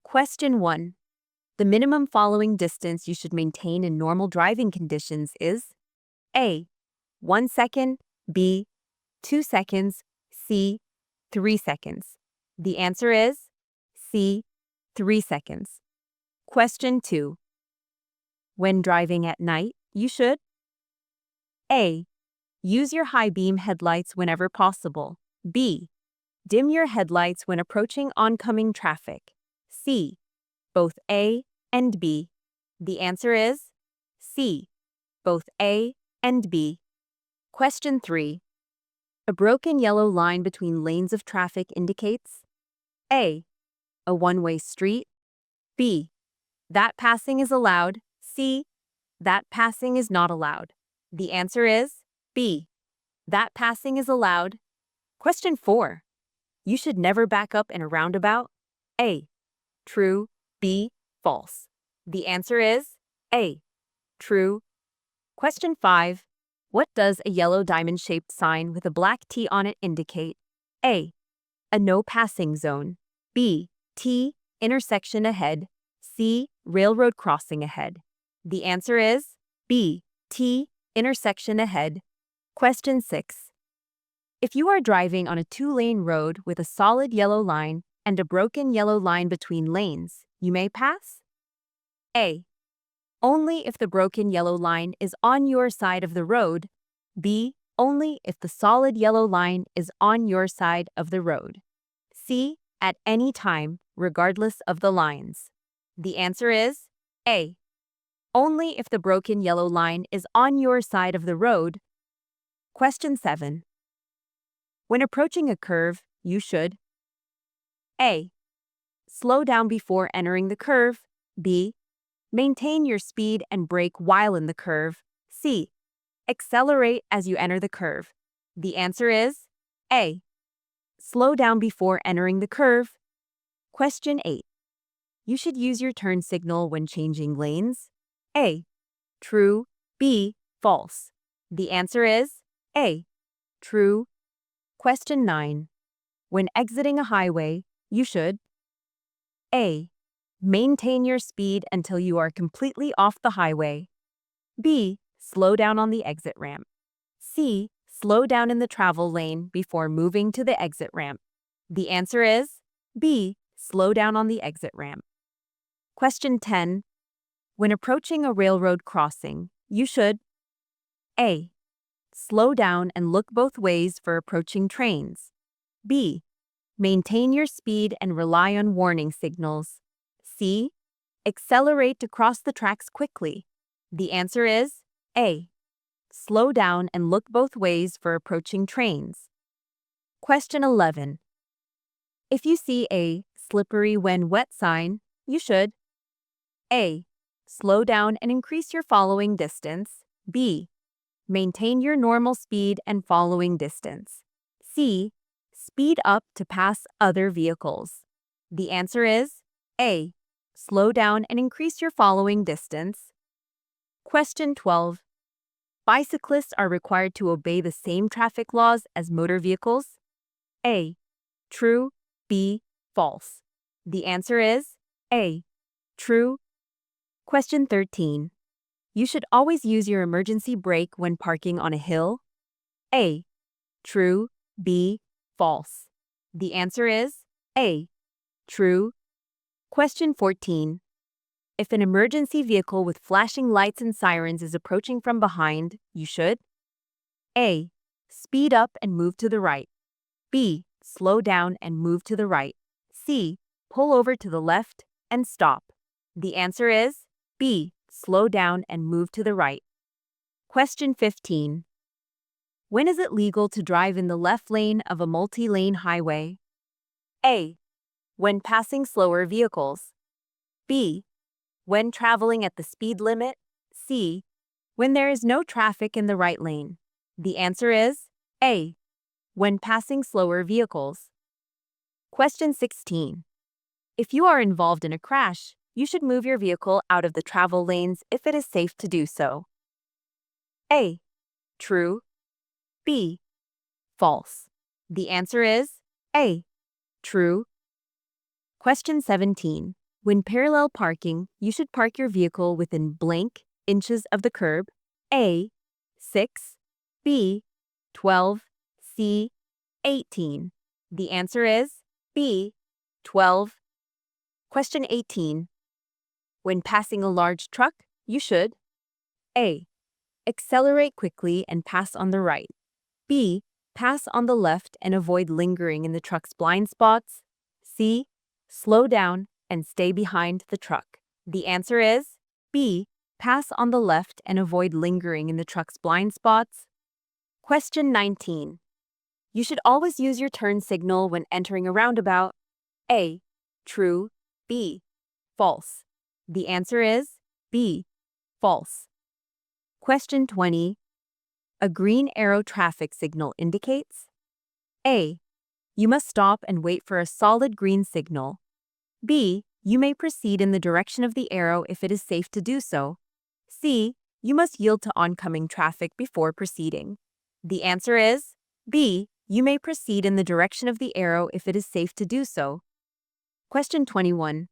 Question 1. The minimum following distance you should maintain in normal driving conditions is A. 1 second, B. 2 seconds, C. 3 seconds. The answer is C. 3 seconds. Question 2. When driving at night, you should A. Use your high beam headlights whenever possible. B. Dim your headlights when approaching oncoming traffic. C. Both A and B. The answer is C. Both A and B. Question 3. A broken yellow line between lanes of traffic indicates A. A one-way street. B. That passing is allowed. C. That passing is not allowed. The answer is B. That passing is allowed. Question 4. You should never back up in a roundabout. A. True. B. False. The answer is A. True. Question 5. What does a yellow diamond-shaped sign with a black T on it indicate? A. A no passing zone. B. T. Intersection ahead. C. Railroad crossing ahead. The answer is B. T. Intersection ahead. Question 6. If you are driving on a 2-lane road with a solid yellow line and a broken yellow line between lanes, you may pass A. Only if the broken yellow line is on your side of the road. B. Only if the solid yellow line is on your side of the road. C. At any time, regardless of the lines. The answer is A. Only if the broken yellow line is on your side of the road. Question 7. When approaching a curve, you should A. Slow down before entering the curve. B. Maintain your speed and brake while in the curve. C. Accelerate as you enter the curve. The answer is A. Slow down before entering the curve. Question 8. You should use your turn signal when changing lanes. A. True. B. False. The answer is A. True. Question 9. When exiting a highway, you should A. Maintain your speed until you are completely off the highway. B. Slow down on the exit ramp. C. Slow down in the travel lane before moving to the exit ramp. The answer is B. Slow down on the exit ramp. Question 10. When approaching a railroad crossing, you should A. Slow down and look both ways for approaching trains. B. Maintain your speed and rely on warning signals. C. Accelerate to cross the tracks quickly. The answer is A. Slow down and look both ways for approaching trains. Question 11. If you see a slippery when wet sign, you should A. Slow down and increase your following distance. B. Maintain your normal speed and following distance. C. Speed up to pass other vehicles. The answer is A. Slow down and increase your following distance. Question 12. Bicyclists are required to obey the same traffic laws as motor vehicles. A. True. B. False. The answer is A. True. Question 13. You should always use your emergency brake when parking on a hill. A. True. B. False. The answer is A. True. Question 14. If an emergency vehicle with flashing lights and sirens is approaching from behind, you should A. Speed up and move to the right. B. Slow down and move to the right. C. Pull over to the left and stop. The answer is B. Slow down and move to the right. Question 15. When is it legal to drive in the left lane of a multi-lane highway? A. When passing slower vehicles. B. When traveling at the speed limit. C. When there is no traffic in the right lane. The answer is A. When passing slower vehicles. Question 16. If you are involved in a crash, you should move your vehicle out of the travel lanes if it is safe to do so. A. True. B. False. The answer is A. True. Question 17. When parallel parking, you should park your vehicle within blank inches of the curb. A. 6, B. 12, C. 18. The answer is B. 12. Question 18. When passing a large truck, you should A. Accelerate quickly and pass on the right. B. Pass on the left and avoid lingering in the truck's blind spots. C. Slow down and stay behind the truck. The answer is B. Pass on the left and avoid lingering in the truck's blind spots. Question 19. You should always use your turn signal when entering a roundabout. A. True. B. False. The answer is B. False. Question 20. A green arrow traffic signal indicates A. You must stop and wait for a solid green signal. B. You may proceed in the direction of the arrow if it is safe to do so. C. You must yield to oncoming traffic before proceeding. The answer is B. You may proceed in the direction of the arrow if it is safe to do so. Question 21.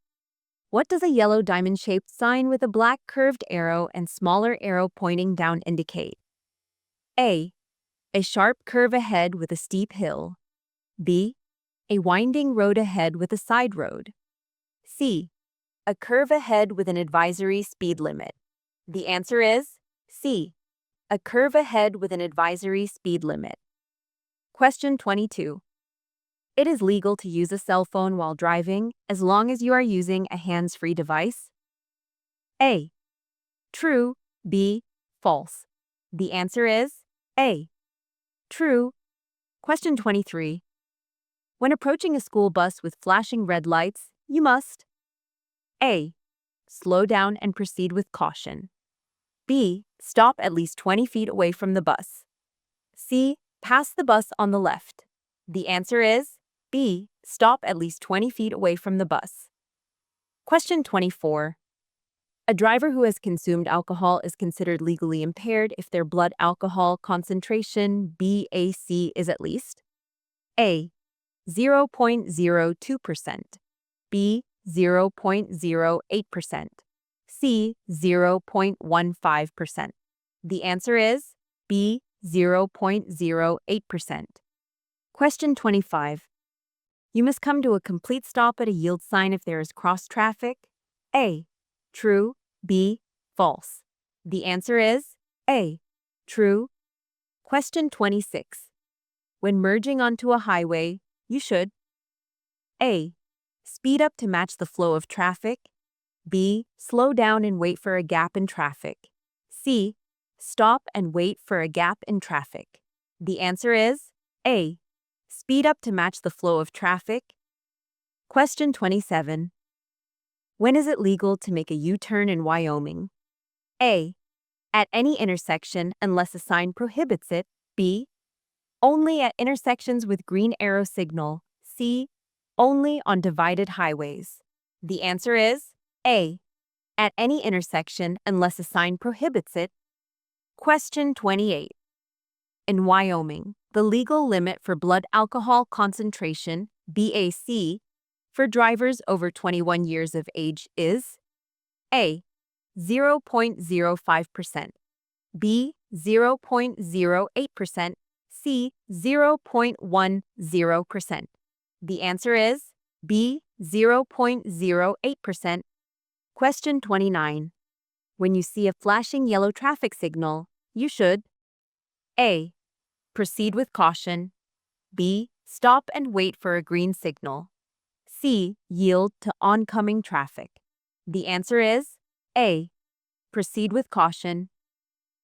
What does a yellow diamond-shaped sign with a black curved arrow and smaller arrow pointing down indicate? A. A sharp curve ahead with a steep hill. B. A winding road ahead with a side road. C. A curve ahead with an advisory speed limit. The answer is C. A curve ahead with an advisory speed limit. Question 22. It is legal to use a cell phone while driving as long as you are using a hands-free device. A. True. B. False. The answer is A. True. Question 23. When approaching a school bus with flashing red lights, you must A. Slow down and proceed with caution. B. Stop at least 20 feet away from the bus. C. Pass the bus on the left. The answer is B. Stop at least 20 feet away from the bus. Question 24. A driver who has consumed alcohol is considered legally impaired if their blood alcohol concentration BAC is at least A. 0.02%, B. 0.08%, C. 0.15%. The answer is B. 0.08%. Question 25. You must come to a complete stop at a yield sign if there is cross traffic. A. True. B. False. The answer is A. True. Question 26. When merging onto a highway, you should A. Speed up to match the flow of traffic. B. Slow down and wait for a gap in traffic. C. Stop and wait for a gap in traffic. The answer is A. Speed up to match the flow of traffic. Question 27. When is it legal to make a U-turn in Wyoming? A. At any intersection unless a sign prohibits it. B. Only at intersections with green arrow signal. C. Only on divided highways. The answer is A. At any intersection unless a sign prohibits it. Question 28. In Wyoming, the legal limit for blood alcohol concentration, BAC, for drivers over 21 years of age is A. 0.05%, B. 0.08%, C. 0.10%. The answer is B. 0.08%. Question 29. When you see a flashing yellow traffic signal, you should A. Proceed with caution. B. Stop and wait for a green signal. C. Yield to oncoming traffic. The answer is A. Proceed with caution.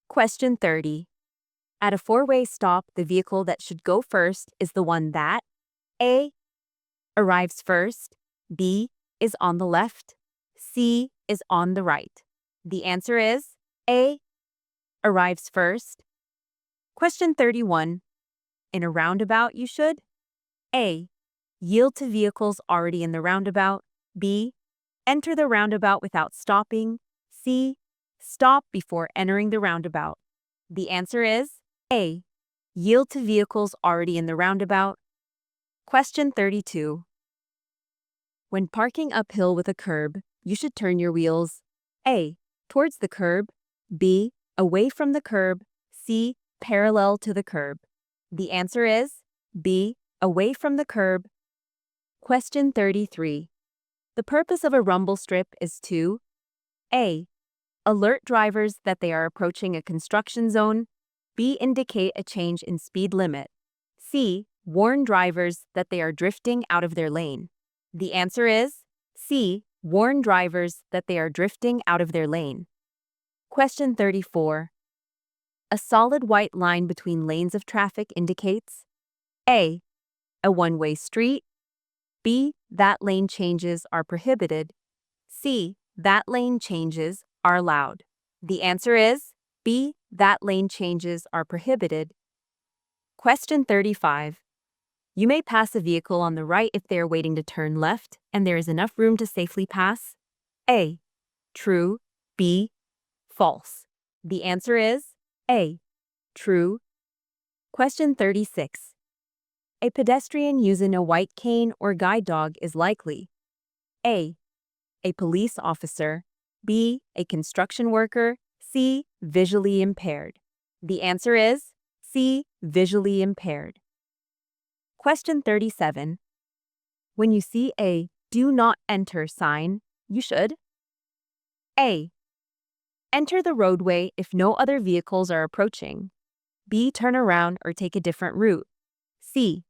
Question 30. At a four-way stop, the vehicle that should go first is the one that A. Arrives first. B. Is on the left. C. Is on the right. The answer is A. Arrives first. Question 31. In a roundabout, you should A. Yield to vehicles already in the roundabout. B. Enter the roundabout without stopping. C. Stop before entering the roundabout. The answer is A. Yield to vehicles already in the roundabout. Question 32. When parking uphill with a curb, you should turn your wheels A. Towards the curb, B. Away from the curb, C. Parallel to the curb. The answer is B. Away from the curb. Question 33. The purpose of a rumble strip is to A. Alert drivers that they are approaching a construction zone, B. Indicate a change in speed limit, C. Warn drivers that they are drifting out of their lane. The answer is C. Warn drivers that they are drifting out of their lane. Question 34. A solid white line between lanes of traffic indicates A. A one-way street, B. That lane changes are prohibited, C. That lane changes are allowed. The answer is B. That lane changes are prohibited. Question 35. You may pass a vehicle on the right if they are waiting to turn left and there is enough room to safely pass. A. True, B. False. The answer is A. True. Question 36. A pedestrian using a white cane or guide dog is likely A. A police officer, B. A construction worker, C. Visually impaired. The answer is C. Visually impaired. Question 37. When you see a "Do Not Enter" sign, you should A. Enter the roadway if no other vehicles are approaching, B. Turn around or take a different route, C.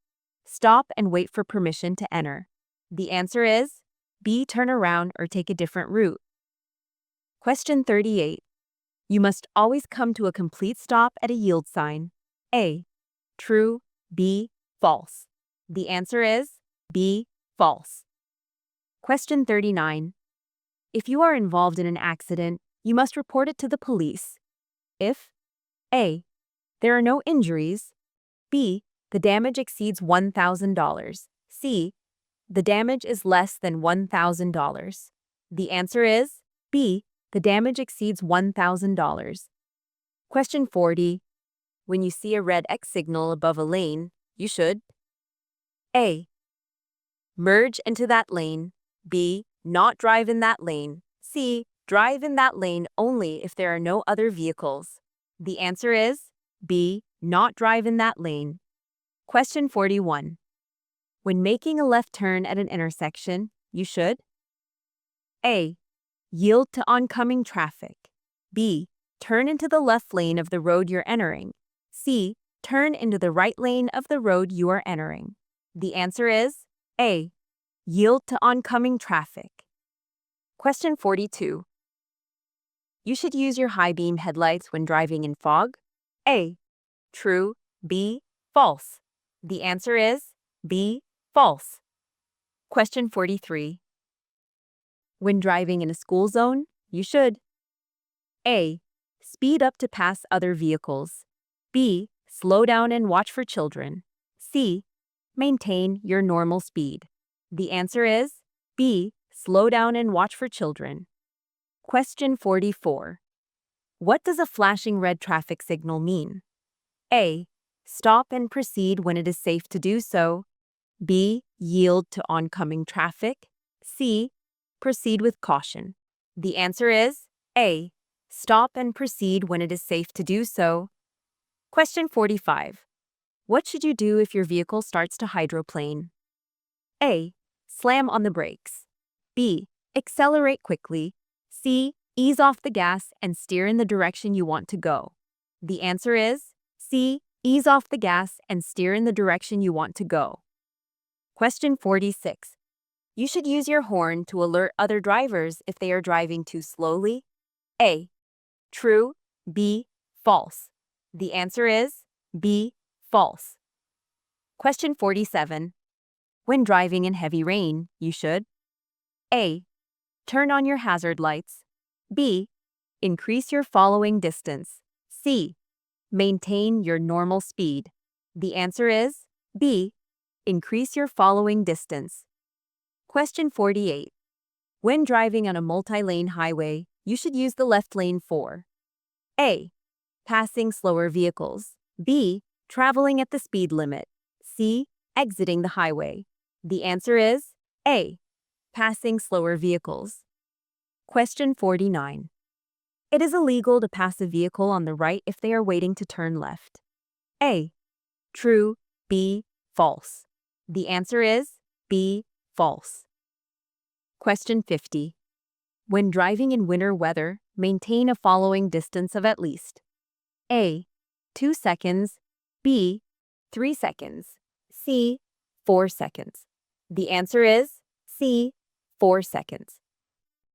Stop and wait for permission to enter. The answer is B. Turn around or take a different route. Question 38. You must always come to a complete stop at a yield sign. A. True, B. False. The answer is B. False. Question 39. If you are involved in an accident, you must report it to the police. If A. There are no injuries, B. The damage exceeds $1,000, C. The damage is less than $1,000. The answer is B. The damage exceeds $1,000. Question 40. When you see a red X signal above a lane, you should A. Merge into that lane, B. Not drive in that lane, C. Drive in that lane only if there are no other vehicles. The answer is B. Not drive in that lane. Question 41. When making a left turn at an intersection, you should A. Yield to oncoming traffic, B. Turn into the left lane of the road you're entering, C. Turn into the right lane of the road you are entering. The answer is A. Yield to oncoming traffic. Question 42. You should use your high beam headlights when driving in fog. A. True, B. False. The answer is B. False. Question 43. When driving in a school zone, you should A. Speed up to pass other vehicles, B. Slow down and watch for children, C. Maintain your normal speed. The answer is B. Slow down and watch for children. Question 44. What does a flashing red traffic signal mean? A. Stop and proceed when it is safe to do so, B. Yield to oncoming traffic, C. Proceed with caution. The answer is A. Stop and proceed when it is safe to do so. Question 45. What should you do if your vehicle starts to hydroplane? A. Slam on the brakes, B. Accelerate quickly, C. Ease off the gas and steer in the direction you want to go. The answer is C. Ease off the gas and steer in the direction you want to go. Question 46. You should use your horn to alert other drivers if they are driving too slowly. A. True, B. False. The answer is B. False. Question 47. When driving in heavy rain, you should A. Turn on your hazard lights, B. Increase your following distance, C. Maintain your normal speed. The answer is B. Increase your following distance. Question 48. When driving on a multi-lane highway, you should use the left lane for A. Passing slower vehicles, B. Traveling at the speed limit, C. Exiting the highway. The answer is A. Passing slower vehicles. Question 49. It is illegal to pass a vehicle on the right if they are waiting to turn left. A. True. B. False. The answer is B. False. Question 50. When driving in winter weather, maintain a following distance of at least A. 2 seconds, B. 3 seconds, C. 4 seconds. The answer is C. 4 seconds.